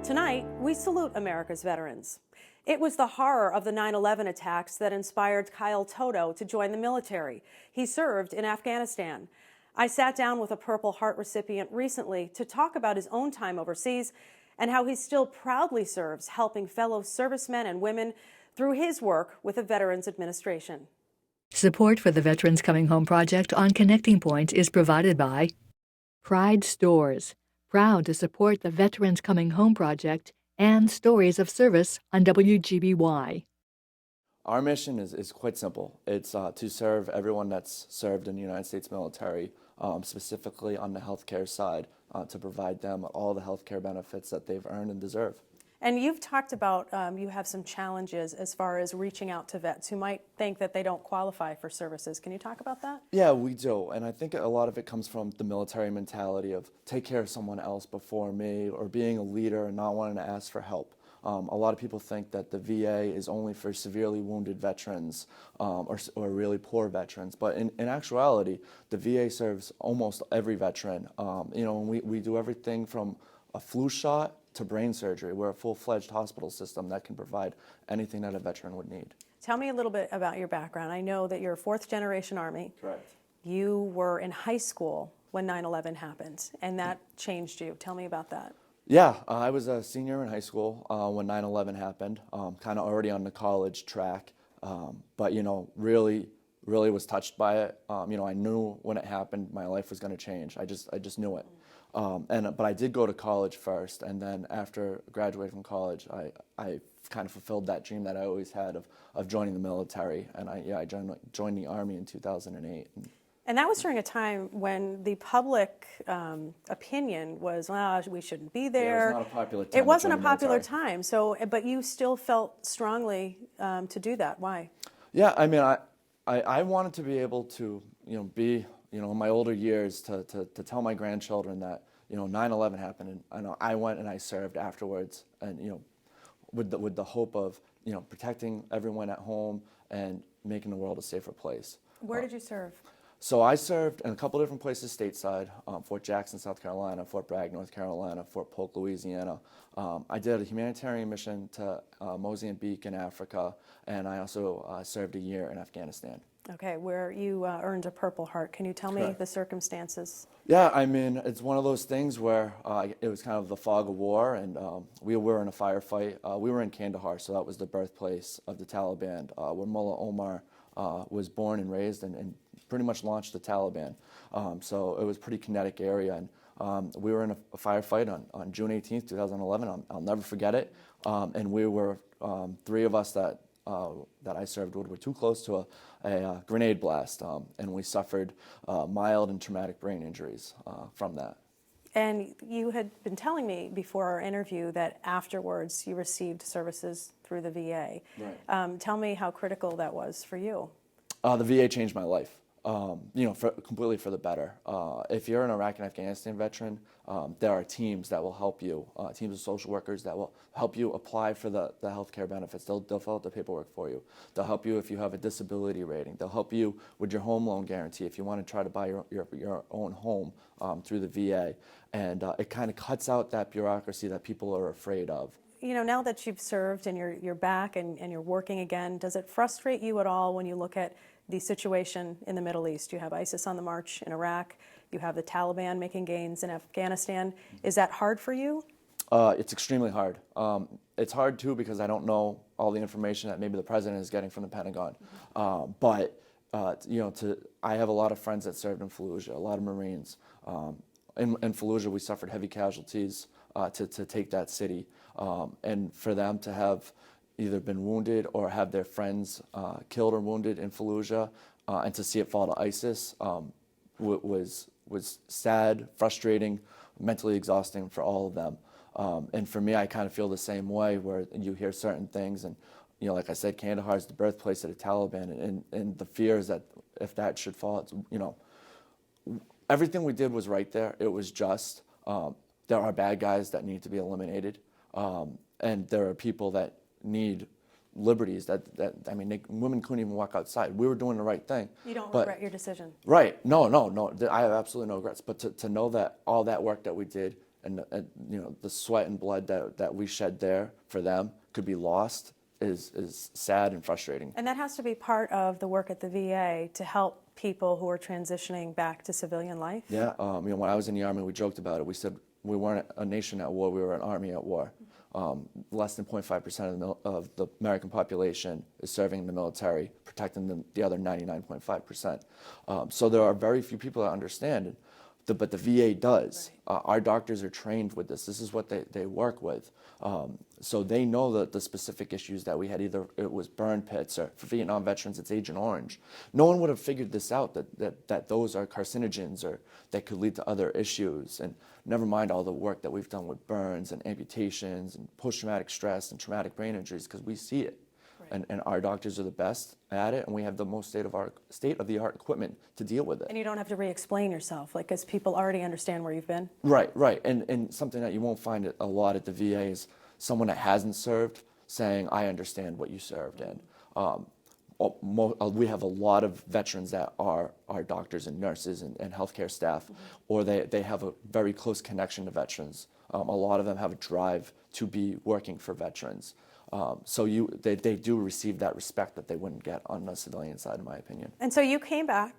Tonight, we salute America's veterans. It was the horror of the 9/11 attacks that inspired Kyle Toto to join the military. He served in Afghanistan. I sat down with a Purple Heart recipient recently to talk about his own time overseas and how he still proudly serves, helping fellow servicemen and women through his work with the Veterans Administration. Support for the Veterans Coming Home Project on Connecting Points is provided by Pride Stores, proud to support the Veterans Coming Home Project and Stories of Service on WGBY. Our mission is quite simple. It's to serve everyone that's served in the United States military, specifically on the healthcare side, to provide them all the healthcare benefits that they've earned and deserve. And you've talked about you have some challenges as far as reaching out to vets who might think that they don't qualify for services. Can you talk about that? Yeah, we do. And I think a lot of it comes from the military mentality of take care of someone else before me, or being a leader and not wanting to ask for help. A lot of people think that the VA is only for severely wounded veterans or really poor veterans. But in actuality, the VA serves almost every veteran. And we do everything from a flu shot to brain surgery. We're a full-fledged hospital system that can provide anything that a veteran would need. Tell me a little bit about your background. I know that you're a fourth-generation Army. Correct. You were in high school when 9/11 happened, and that changed you. Tell me about that. Yeah, I was a senior in high school when 9/11 happened, kind of already on the college track, but, really was touched by it. I knew when it happened my life was going to change. I just knew it. But I did go to college first, and then after graduating from college, I kind of fulfilled that dream that I always had of joining the military, and I joined the Army in 2008. And that was during a time when the public opinion was, well, we shouldn't be there. Yeah, it was not a popular time. It wasn't a popular time. So, but you still felt strongly to do that. Why? Yeah, I mean, I wanted to be able to, be, in my older years to tell my grandchildren that, 9/11 happened, and I went and I served afterwards, and with the hope of, protecting everyone at home and making the world a safer place. Where did you serve? So I served in a couple different places stateside, Fort Jackson, South Carolina, Fort Bragg, North Carolina, Fort Polk, Louisiana. I did a humanitarian mission to Mozambique in Africa, and I also served a year in Afghanistan. Okay, where you earned a Purple Heart. Can you tell me the circumstances? Yeah, I mean, it's one of those things where it was kind of the fog of war, and we were in a firefight. We were in Kandahar, so that was the birthplace of the Taliban, where Mullah Omar was born and raised and pretty much launched the Taliban. So it was a pretty kinetic area, and we were in a firefight on June 18th, 2011. I'll never forget it. And we were three of us that I served with were too close to a grenade blast, and we suffered mild and traumatic brain injuries from that. And you had been telling me before our interview that afterwards you received services through the VA. Right. Tell me how critical that was for you. The VA changed my life. Completely for the better. If you're an Iraq and Afghanistan veteran, there are teams that will help you, teams of social workers that will help you apply for the healthcare benefits. They'll fill out the paperwork for you. They'll help you if you have a disability rating. They'll help you with your home loan guarantee if you want to try to buy your own home through the VA. And it kind of cuts out that bureaucracy that people are afraid of. Now that you've served and you're back and you're working again, does it frustrate you at all when you look at the situation in the Middle East? You have ISIS on the march in Iraq. You have the Taliban making gains in Afghanistan. Is that hard for you? It's extremely hard. It's hard, too, because I don't know all the information that maybe the president is getting from the Pentagon. I have a lot of friends that served in Fallujah, a lot of Marines. In Fallujah, we suffered heavy casualties to take that city. And for them to have either been wounded or have their friends killed or wounded in Fallujah, and to see it fall to ISIS was sad, frustrating, mentally exhausting for all of them. And for me, I kind of feel the same way, where you hear certain things, and like I said, Kandahar is the birthplace of the Taliban, and the fear is that if that should fall, everything we did was right there. It was just. There are bad guys that need to be eliminated, and there are people that need liberties women couldn't even walk outside. We were doing the right thing. You don't regret your decision? Right. No. I have absolutely no regrets. But to know that all that work that we did and you know, the sweat and blood that we shed there for them could be lost is sad and frustrating. And that has to be part of the work at the VA to help people who are transitioning back to civilian life? Yeah, you know, when I was in the Army, we joked about it. We said we weren't a nation at war, we were an army at war. Less than 0.5% of the American population is serving in the military, protecting the other 99.5%. So there are very few people that understand, but the VA does. Right. Our doctors are trained with this. This is what they work with. So they know the specific issues that we had. Either it was burn pits, or for Vietnam veterans, it's Agent Orange. No one would have figured this out, that those are carcinogens or that could lead to other issues. And never mind all the work that we've done with burns and amputations and post-traumatic stress and traumatic brain injuries, because we see it. Right. And our doctors are the best at it, and we have the most state-of-the-art equipment to deal with it. And you don't have to re-explain yourself, like, because people already understand where you've been. Right, right. And something that you won't find a lot at the VA is someone that hasn't served saying, I understand what you served in. We have a lot of veterans that are doctors and nurses and healthcare staff, or they have a very close connection to veterans. A lot of them have a drive to be working for veterans. So they do receive that respect that they wouldn't get on the civilian side, in my opinion. And so you came back,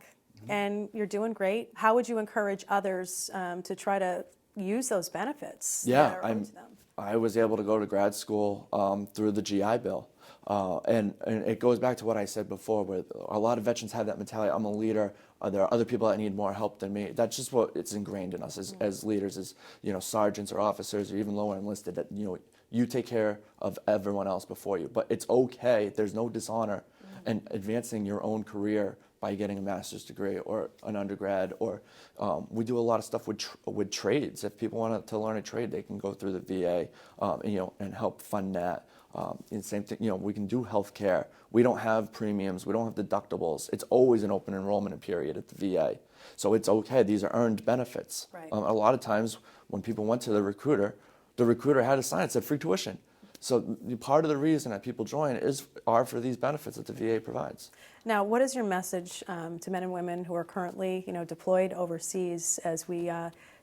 and you're doing great. How would you encourage others to try to use those benefits? Yeah, I was able to go to grad school through the GI Bill. And it goes back to what I said before, where a lot of veterans have that mentality, I'm a leader, there are other people that need more help than me. That's just what it's ingrained in us as leaders, as you know, sergeants or officers or even lower enlisted, that you take care of everyone else before you. But it's okay, there's no dishonor in advancing your own career by getting a master's degree or an undergrad, or we do a lot of stuff with trades. If people want to learn a trade, they can go through the VA, and help fund that. And same thing, we can do healthcare. We don't have premiums. We don't have deductibles. It's always an open enrollment period at the VA. So it's okay. These are earned benefits. Right. A lot of times when people went to the recruiter had a sign that said free tuition. So part of the reason that people join are for these benefits that the VA provides. Now, what is your message to men and women who are currently, deployed overseas as we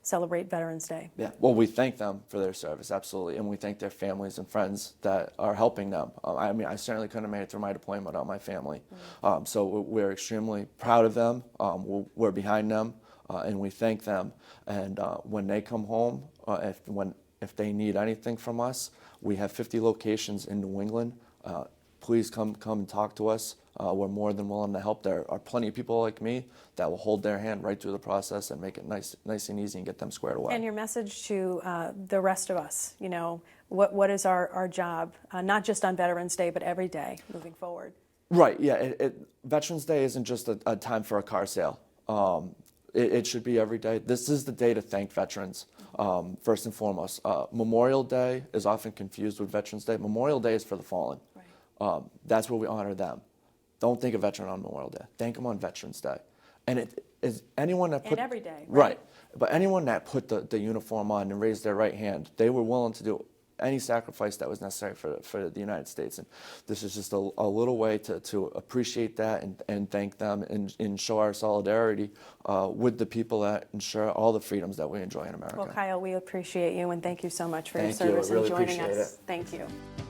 celebrate Veterans Day? Yeah, well, we thank them for their service, absolutely, and we thank their families and friends that are helping them. I certainly couldn't have made it through my deployment without my family. So we're extremely proud of them. We're behind them, and we thank them. And when they come home, if they need anything from us, we have 50 locations in New England. Please come and talk to us. We're more than willing to help. There are plenty of people like me that will hold their hand right through the process and make it nice and easy and get them squared away. And your message to the rest of us, what is our job, not just on Veterans Day, but every day moving forward? Right, yeah. Veterans Day isn't just a time for a car sale. It should be every day. This is the day to thank veterans, first and foremost. Memorial Day is often confused with Veterans Day. Memorial Day is for the fallen. Right. That's where we honor them. Don't thank a veteran on Memorial Day. Thank them on Veterans Day. And it is anyone that put... And every day. Right. But anyone that put the uniform on and raised their right hand, they were willing to do any sacrifice that was necessary for the United States. And this is just a little way to appreciate that and thank them and show our solidarity with the people that ensure all the freedoms that we enjoy in America. Well, Kyle, we appreciate you, and thank you so much for your service and joining us. Thank you. I really appreciate it. Thank you.